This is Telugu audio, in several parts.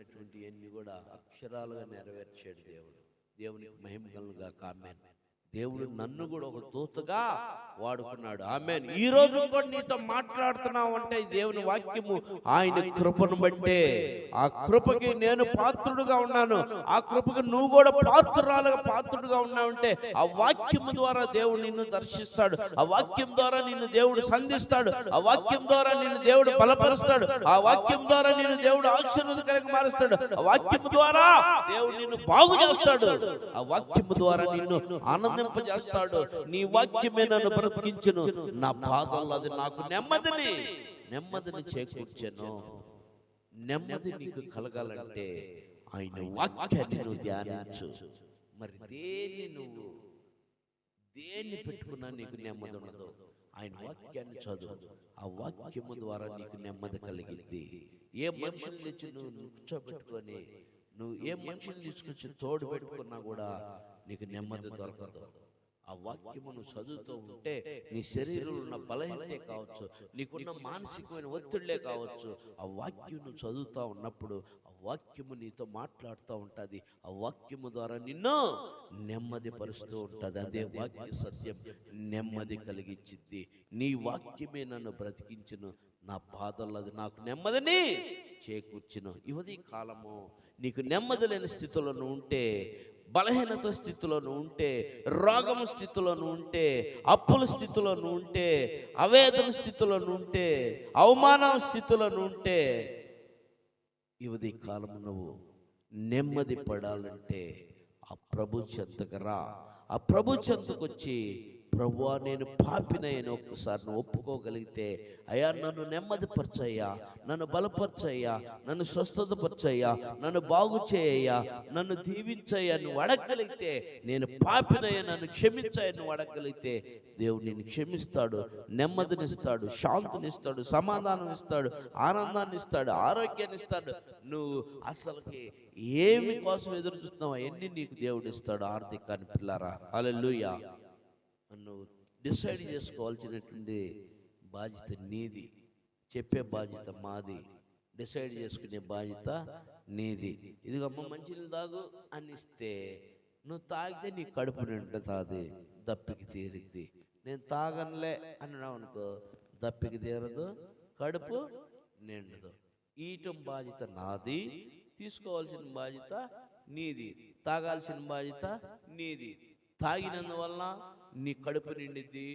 చెప్పినటువంటి అన్ని కూడా అక్షరాలుగా నెరవేర్చాడు దేవుడు. దేవునికి మహిమ కలుగుగా. ఆమేన్. దేవుడు నన్ను కూడా ఒక దూతగా వాడుకున్నాడు. ఆమేన్. ఈ రోజు కూడా నీతో మాట్లాడుతున్నావు అంటే దేవుని వాక్యము ఆయన కృపను బట్టే. ఆ కృపకి నేను పాత్రుడుగా ఉన్నాను. ఆ కృపకి నువ్వు కూడా పాత్రుడుగా ఉన్నావంటే ఆ వాక్యము ద్వారా దేవుడు నిన్ను దర్శిస్తాడు. ఆ వాక్యం ద్వారా నిన్ను దేవుడు సంధిస్తాడు. ఆ వాక్యం ద్వారా నిన్ను దేవుడు బలపరుస్తాడు. ఆ వాక్యం ద్వారా నిన్ను దేవుడు ఆశీర్వాదకరంగా మారుస్తాడు. ఆ వాక్యము ద్వారా దేవుడు నిన్ను బాగు చేస్తాడు. ఆ వాక్యము ద్వారా నిన్ను ఆనందింపజేస్తాడు. నీ వాక్యమే నన్ను బ్రతికించును. నా పాదాల్లో అది నాకు నెమ్మదిని చేకూర్చెను. నెమ్మది నీకు కలగాలంటే ఆయన వాక్యాన్ని నువ్వు ధ్యానించు. మరి దేన్ని పెట్టుకున్నా నీకు నెమ్మది ఉండదు. ఆయన వాక్యాన్ని చదువు. ఆ వాక్యము ద్వారా నీకు నెమ్మది కలిగింది. ఏ మనుషుల నుంచి నువ్వు కూర్చోబెట్టుకొని, నువ్వు ఏ మనుషులు తీసుకొచ్చి తోడు పెట్టుకున్నా కూడా నీకు నెమ్మది దొరకదు. ఆ వాక్యమును చదువుతూ ఉంటే నీ శరీరంలో ఉన్న బలహీనతే కావచ్చు, నీకున్న మానసికమైన ఒత్తిళ్లే కావచ్చు, ఆ వాక్యము చదువుతూ ఉన్నప్పుడు ఆ వాక్యము నీతో మాట్లాడుతూ ఉంటుంది. ఆ వాక్యము ద్వారా నిన్ను నెమ్మది పరుస్తూ ఉంటుంది. అదే వాక్య సత్యం నెమ్మది కలిగించింది. నీ వాక్యమే నన్ను బ్రతికించును. నా బాధల్లో అది నాకు నెమ్మదిని చేకూర్చును. ఇవది కాలము నీకు నెమ్మది లేని స్థితిలో ఉంటే, బలహీనత స్థితిలో ఉంటే, రోగం స్థితిలో ఉంటే, అప్పుల స్థితిలో ఉంటే, అవేదన స్థితిలో ఉంటే, అవమానం స్థితిలో ఉంటే, ఇవది కాలము నువ్వు నెమ్మది పడాలంటే ఆ ప్రభు చెంతకు రా. ఆ ప్రభు చెంతకు వచ్చి, ప్రభువా నేను పాపినయ్యని ఒక్కసారి నువ్వు ఒప్పుకోగలిగితే, అయ్యా నన్ను నెమ్మదిపరచయ్యా, నన్ను బలపరచయ్యా, నన్ను స్వస్థతపరచయ్యా, నన్ను బాగు చేయయ్యా, నన్ను దీవించయ్యా నువ్వు అడగగలిగితే, నేను పాపినయ్యా నన్ను క్షమించయ్యా నువ్వు అడగగలిగితే, దేవుడు నిన్ను క్షమిస్తాడు, నెమ్మదినిస్తాడు, శాంతినిస్తాడు, సమాధానం ఇస్తాడు, ఆనందాన్ని ఇస్తాడు, ఆరోగ్యాన్ని ఇస్తాడు. నువ్వు అసలుకి ఏమి కోసం ఎదురు చూస్తున్నావు అవన్నీ నీకు దేవుడు ఇస్తాడు. ఆర్థికాన్ని పిల్లారా. హల్లెలూయా. నువ్వు డిసైడ్ చేసుకోవాల్సినటువంటి బాధ్యత నీది. చెప్పే బాధ్యత మాది. డిసైడ్ చేసుకునే బాధ్యత నీది. ఇదిగమ్మ మంచినీళ్ళు తాగు అని ఇస్తే నువ్వు తాగితే నీ కడుపు నిండుతుంది, దప్పికి తీరిద్ది. నేను తాగనులే అన్నావు అనుకో, దప్పికి తీరదు, కడుపు నిండదు. ఈయటం బాధ్యత నాది, తీసుకోవాల్సిన బాధ్యత నీది, తాగాల్సిన బాధ్యత నీది. తాగినందువల్ల నీ కడుపు నిండిద్ది,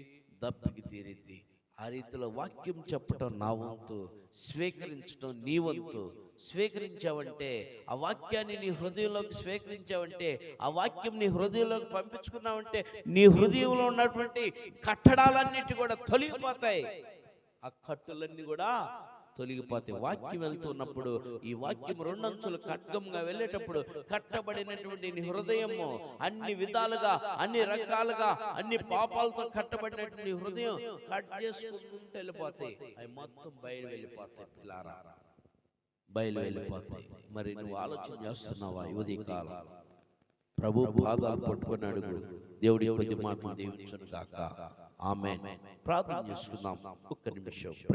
దప్పికి తీరిద్ది. ఆ రీతిలో వాక్యం చెప్పటం నా వంతు, స్వీకరించడం నీ వంతు. స్వీకరించావంటే, ఆ వాక్యాన్ని నీ హృదయంలోకి స్వీకరించావంటే, ఆ వాక్యం నీ హృదయంలోకి పంపించుకున్నావంటే, నీ హృదయంలో ఉన్నటువంటి కట్టడాలన్నిటి కూడా తొలగిపోతాయి. ఆ కట్టులన్నీ కూడా తొలగిపోతాయి. వాక్యం వెళ్తున్నప్పుడు, ఈ వాక్యం రెండంచులు ఖడ్గంగా వెళ్ళేటప్పుడు కట్టబడినటువంటి నీ హృదయము అన్ని విధాలుగా, అన్ని రకాలుగా, అన్ని పాపాలతో కట్టబడినటువంటి హృదయం కట్ చేసుకుంటూ వెళ్ళిపోతాయి. అవి మొత్తం బయలు వెళ్ళిపోతాయి. పిల్లారా, బయలు వెళ్ళిపోతాయి. మరి నువ్వు ఆలోచన చేస్తున్నావా? ఉదయ కాలం ప్రభు పాదాలు పట్టుకొని అడుగు. దేవుడి కొద్ది మాటలు దీవించును గాక. ఆమేన్. ప్రార్థన చేసుకుందాం ఒక్క నిమిషం.